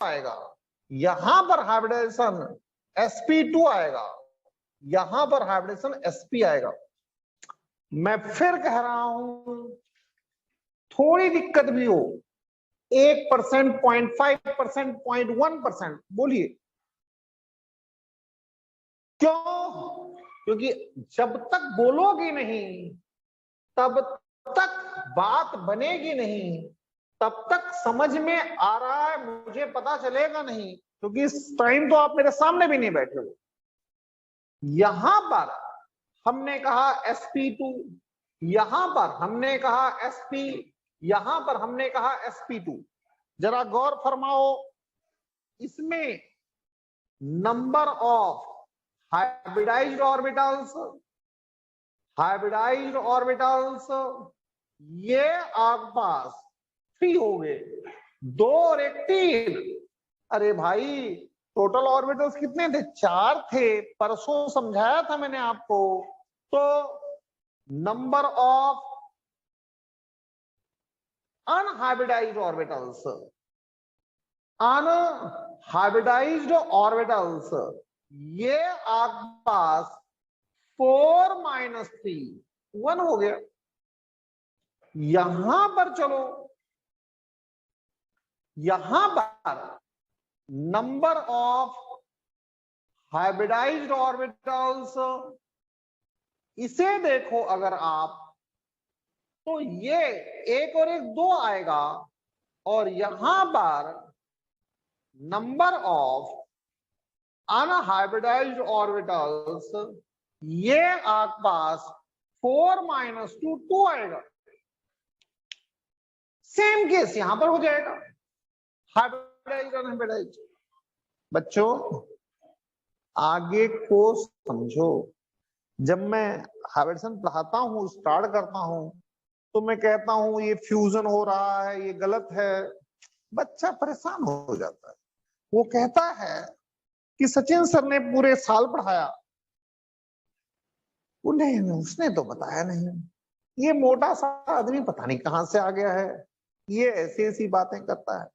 आएगा, यहां पर हाइब्रिडाइजेशन sp2 आएगा, यहां पर हाइब्रिडेशन sp आएगा। मैं फिर कह रहा हूं, थोड़ी दिक्कत भी हो, 1%, 0.5%, 0.1%, बोलिए क्यों? क्योंकि जब तक बोलोगे नहीं, तब तक बात बनेगी नहीं, तब तक समझ में आ रहा है मुझे पता चलेगा नहीं, क्योंकि इस टाइम तो आप मेरे सामने भी नहीं बैठे हो। यहां पर हमने कहा sp2, यहां पर हमने कहा sp, यहां पर हमने कहा sp2। जरा गौर फरमाओ, इसमें number of hybridized orbitals, hybridized orbitals ये आपके पास 3 हो गए, 2 और 1 3। अरे भाई टोटल ऑर्बिटल्स कितने थे? 4 थे, परसों समझाया था मैंने आपको। तो number of unhybridised orbitals, unhybridised orbitals ये आपके पास 4 - 3 1 हो गया। यहां पर चलो, यहां पर नंबर ऑफ हाइब्रिडाइज्ड ऑर्बिटल्स, इसे देखो अगर आप, तो ये 1 और 1 2 आएगा, और यहां पर नंबर ऑफ अनहाइब्रिडाइज्ड ऑर्बिटल्स ये आपके पास 4 - 2 2 आएगा। सेम केस यहां पर हो जाएगा, हाइब्रिडाइज्ड अनहाइब्रिडाइज्ड। बच्चों आगे को समझो। जब मैं हाइब्रिडेशन पढ़ाता हूं, स्टार्ट करता हूं, तो मैं कहता हूं ये फ्यूजन हो रहा है, ये गलत है, बच्चा परेशान हो जाता है। वो कहता है कि सचिन सर ने पूरे साल पढ़ाया, उन्हें उसने तो बताया नहीं, ये मोटा सा आदमी पता नहीं कहां से आ गया है, ये ऐसी ऐसी बातें करता है।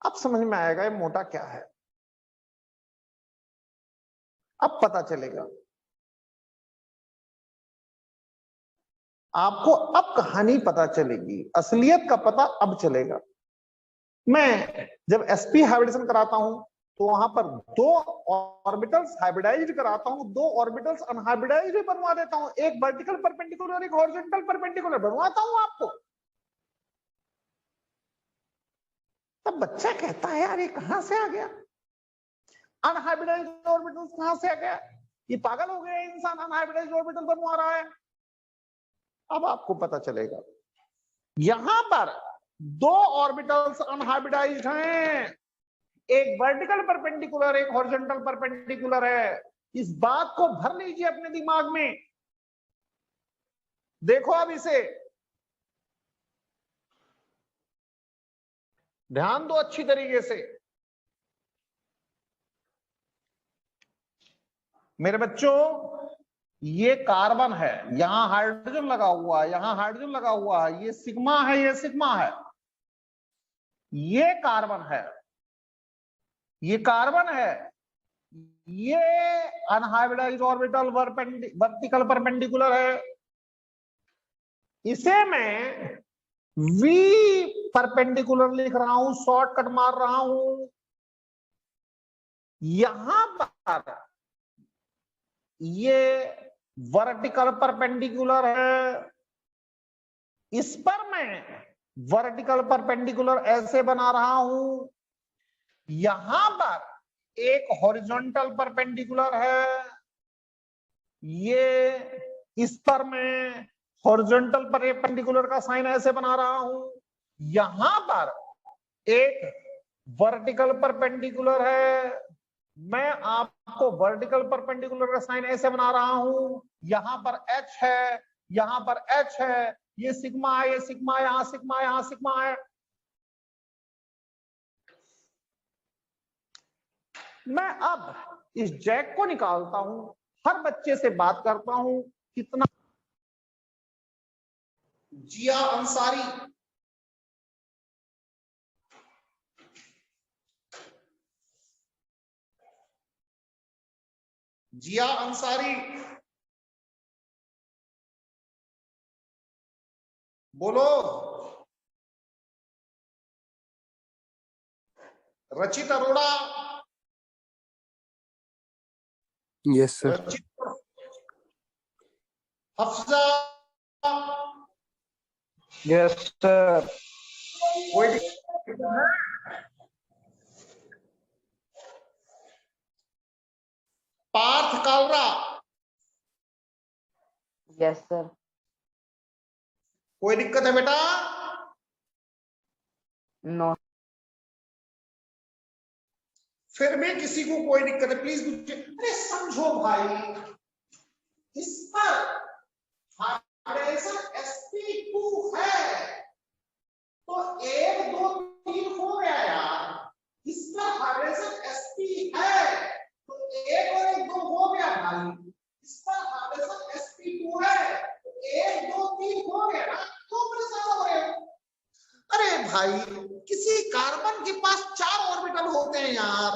अब समझ में आएगा ये मोटा क्या है, अब पता चलेगा आपको, अब कहानी पता चलेगी, असलियत का पता अब चलेगा। मैं जब sp हाइब्रिडेशन कराता हूं, तो वहां पर 2 ऑर्बिटल्स हाइब्रिडाइज्ड कराता हूं, 2 ऑर्बिटल्स अनहाइब्रिडाइज्ड भी बनवा देता हूं, एक वर्टिकल परपेंडिकुलर और एक हॉरिजॉन्टल परपेंडिकुलर बनवाता हूं आपको। तब बच्चा कहता है यार ये कहां से आ गया, अनहाइब्रिडाइज्ड ऑर्बिटल्स कहां से आ गया, ये पागल हो गया इंसान, अनहाइब्रिडाइज्ड ऑर्बिटल बनवा रहा है। अब आपको पता चलेगा, यहां पर 2 ऑर्बिटल्स अनहाइब्रिडाइज्ड हैं, एक वर्टिकल परपेंडिकुलर, एक हॉरिजॉन्टल परपेंडिकुलर है। इस बात को भर लीजिए अपने दिमाग में। देखो अब इसे ध्यान दो अच्छी तरीके से। मेरे बच्चों ये कार्बन है, यहां हाइड्रोजन लगा हुआ है, यहां हाइड्रोजन लगा हुआ है, ये सिग्मा है, ये सिग्मा है, ये कार्बन है, ये कार्बन है, ये अनहाइब्रिडाइज्ड ऑर्बिटल वर्टिकल परपेंडिकुलर है, इसे मैं v परपेंडिकुलर लिख रहा हूं, शॉर्टकट मार रहा हूं। यहां पर ये वर्टिकल परपेंडिकुलर है, इस पर मैं वर्टिकल परपेंडिकुलर ऐसे बना रहा हूं, यहां पर एक हॉरिजॉन्टल परपेंडिकुलर है, ये इस पर मैं हॉरिजॉन्टल परपेंडिकुलर का साइन ऐसे बना रहा हूं, यहां पर एक वर्टिकल परपेंडिकुलर है, मैं आपको वर्टिकल परपेंडिकुलर का साइन ऐसे बना रहा हूं, यहां पर H है, यहां पर H है, ये सिग्मा है, ये सिग्मा, यहां सिग्मा, यहां सिग्मा है। मैं अब इस जैक को निकालता हूं, हर बच्चे से बात करता हूं, कितना जिया अंसारी, जिया अंसारी, बोलो। रचित अरोड़ा, यस सर। रचित, हफ्जा, यस सर। कोई दिक्कत है? Parth Kalra, yes sir. कोई दिक्कत है बेटा? नो। फिर भी किसी को कोई दिक्कत है प्लीज पूछिए। अरे समझो भाई, इस पर हाइड्रेशन sp2 है तो 1 2 3 हो गया यार। इस पर हाइड्रेशन sp है तो 1 और 1 2 हो गया भाई। इस पर हाइड्रेशन sp2 है तो 1 2 3 हो गया ना, क्यों परेशान हो रहे हो? अरे भाई, किसी कार्बन के पास 4 ऑर्बिटल होते हैं यार।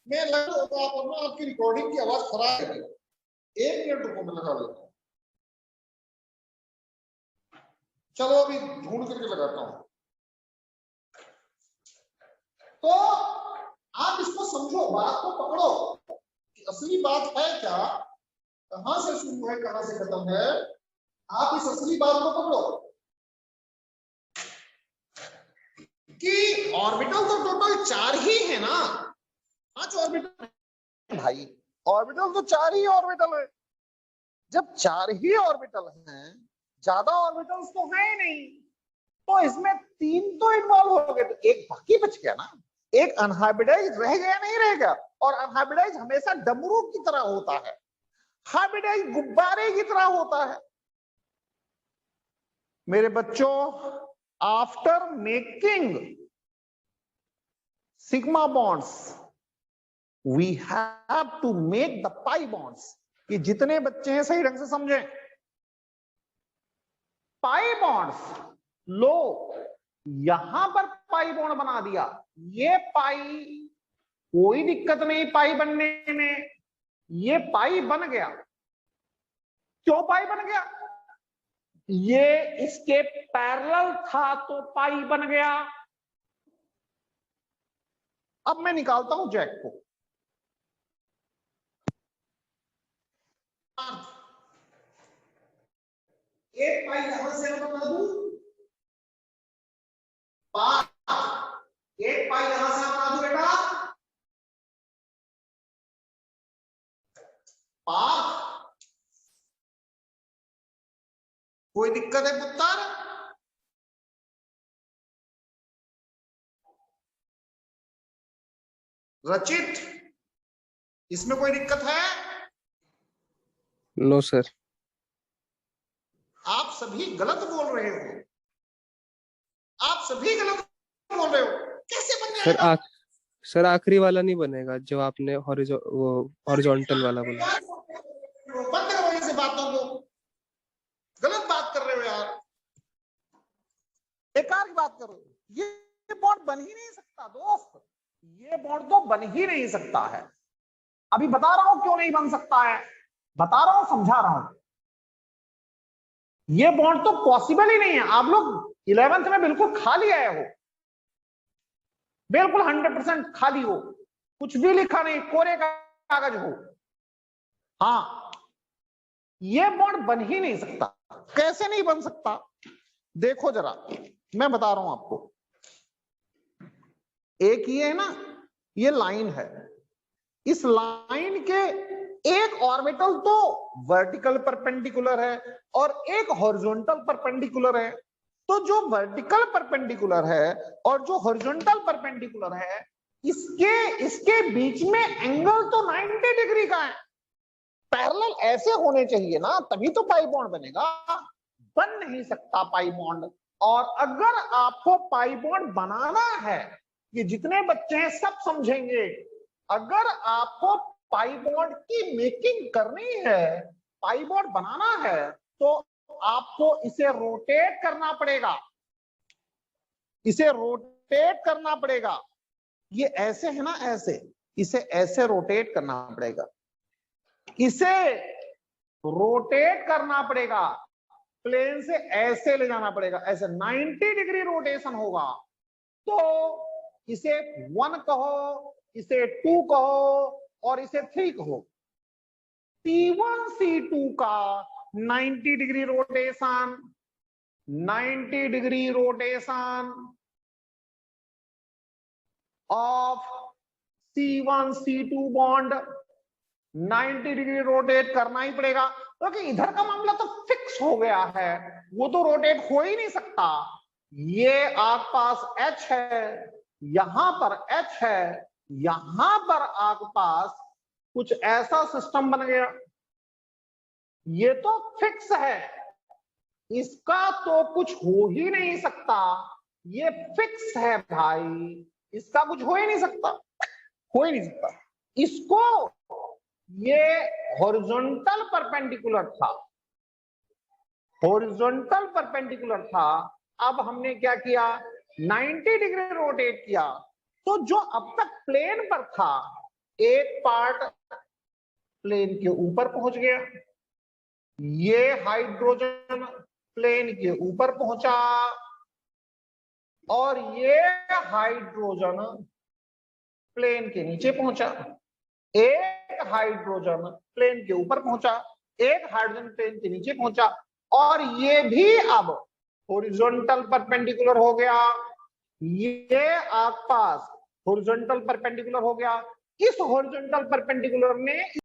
मैं लगा होगा आपकी रिकॉर्डिंग की आवाज खराब है, 1 मिनट रुको, मैं लगा लेता हूँ। चलो अभी ढूंढ करके लगाता हूं। तो आप इसको समझो, बात को पकड़ो कि असली बात है क्या, कहां से शुरू है कहां से खत्म है। आप इस असली बात को पकड़ो कि ऑर्बिटल तो टोटल 4 ही है ना, 5 ऑर्बिटल भाई। ऑर्बिटल तो 4 ही ऑर्बिटल है। जब 4 ही ऑर्बिटल हैं, ज्यादा ऑर्बिटल्स तो है ही नहीं, तो इसमें 3 तो इन्वॉल्व हो गए, तो एक बाकी बच गया ना। एक अनहाइब्रिडाइज रह गया, नहीं रहेगा। और अनहाइब्रिडाइज हमेशा डमरू की तरह होता है, हाइब्रिडाइज गुब्बारे की तरह होता है। मेरे बच्चों, after making sigma bonds we have to make the pi bonds. कि जितने बच्चे हैं सही ढंग से समझें, पाई बॉन्ड्स लो, यहां पर पाई बॉन्ड बना दिया, ये पाई, कोई दिक्कत नहीं पाई बनने में, ये पाई बन गया। क्यों पाई बन गया? ये इसके पैरेलल था तो पाई बन गया। अब मैं निकालता हूं जैक को। एक पाई यहां से बना दूं, एक पाई यहां से बना दूं बेटा, कोई दिक्कत है पुत्र? रचित, इसमें कोई दिक्कत है? No sir. आप सभी गलत बोल रहे हो, आप सभी गलत बोल रहे हो। कैसे बन जाएगा? सर आखिरी वाला नहीं बनेगा जो आपने हॉरिजॉन्टल वाला बोला। बंद करो ऐसे बातों को, गलत बात कर रहे हो यार, बेकार की बात कर रहे हो। ये बॉन्ड बन ही नहीं सकता दोस्त, ये बॉन्ड तो बन ही नहीं सकता है। अभी बता रहा हूं क्यों नहीं बन सकता है, बता रहा हूं, समझा रहा हूं। ये बॉन्ड तो पॉसिबल ही नहीं है। आप लोग 11th में बिल्कुल खाली आए हो, बिल्कुल 100% खाली हो, कुछ भी लिखा नहीं, कोरे कागज हो। हाँ, ये बॉन्ड बन ही नहीं सकता। कैसे नहीं बन सकता? देखो जरा, मैं बता रहा हूं आपको। एक ये है ना, ये लाइन है, इस लाइन के एक ऑर्बिटल तो वर्टिकल परपेंडिकुलर है और एक हॉरिजॉन्टल परपेंडिकुलर है। तो जो वर्टिकल परपेंडिकुलर है और जो हॉरिजॉन्टल परपेंडिकुलर है, इसके बीच में एंगल तो 90 डिग्री का है। पैरेलल ऐसे होने चाहिए ना, तभी तो पाई बॉन्ड बनेगा। बन नहीं सकता पाई बॉन्ड। और अगर आपको पाई बॉन्ड बनाना है, ये जितने बच्चे हैं सब समझेंगे, अगर आपको पाई बॉन्ड की मेकिंग करनी है, पाई बॉन्ड बनाना है, तो आपको इसे रोटेट करना पड़ेगा, इसे रोटेट करना पड़ेगा। ये ऐसे है ना, ऐसे, इसे ऐसे रोटेट करना पड़ेगा। इसे रोटेट करना पड़ेगा, प्लेन से ऐसे ले जाना पड़ेगा, ऐसे 90 डिग्री रोटेशन होगा। तो इसे 1 कहो, इसे 2 कहो और इसे 3 कहो। C1 C2 का 90 degree rotation, 90 degree rotation of C1 C2 bond 90 degree rotate करना ही पड़ेगा, क्योंकि इधर का मामला तो फिक्स हो गया है, वो तो रोटेट हो ही नहीं सकता। ये आपके पास H है, यहां पर H है, यहां पर आपके पास कुछ ऐसा सिस्टम बन गया, ये तो फिक्स है, इसका तो कुछ हो ही नहीं सकता, ये फिक्स है भाई, इसका कुछ हो ही नहीं सकता, हो ही नहीं सकता। इसको ये हॉरिजॉन्टल परपेंडिकुलर था, हॉरिजॉन्टल परपेंडिकुलर था। अब हमने क्या किया, 90 डिग्री रोटेट किया, तो जो अब तक प्लेन पर था, एक पार्ट प्लेन के ऊपर पहुंच गया, ये हाइड्रोजन प्लेन के ऊपर पहुंचा और ये हाइड्रोजन प्लेन के नीचे पहुंचा। एक हाइड्रोजन प्लेन के ऊपर पहुंचा, एक हाइड्रोजन प्लेन के नीचे पहुंचा, और ये भी अब हॉरिजॉन्टल परपेंडिकुलर हो गया, ये आपके पास हॉरिजॉन्टल परपेंडिकुलर हो गया। इस हॉरिजॉन्टल परपेंडिकुलर ने